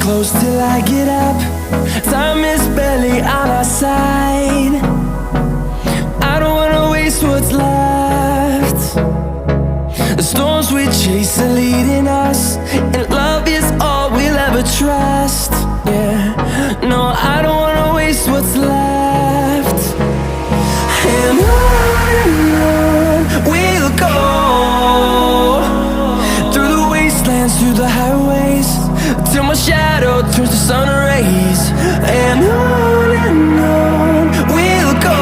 close till I get up. Time is barely on our side. I don't wanna waste what's left. The storms we chase are leading us, and love is all we'll ever trust. Yeah, no, I don't wanna waste what's left. And on we'll go, through the wastelands, through the highways, till my shadow turns to sun rays. And on we'll go,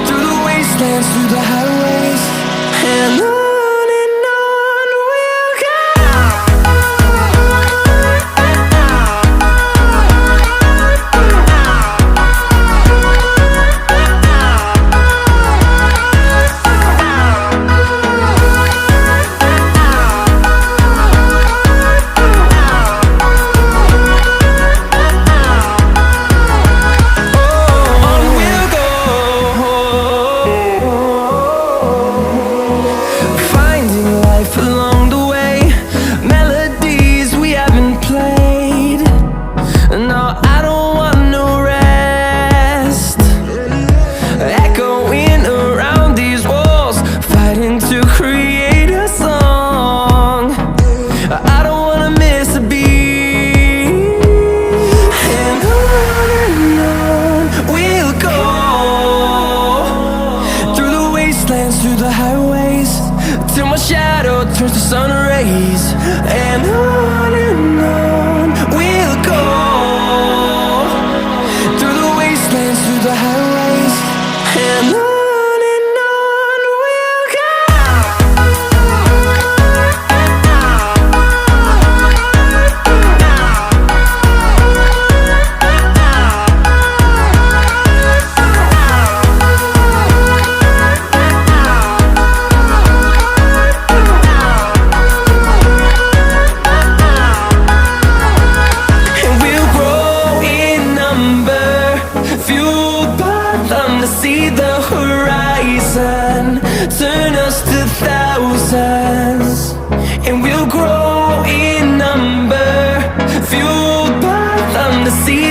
through the wastelands, through the highways, and on we'll go. Through the highways, till my shadow turns to sun rays. And on we'll go, through the wastelands, through the highways, and on we'll go. See the horizon turn us to thousands, and we'll grow in number, fueled by them to see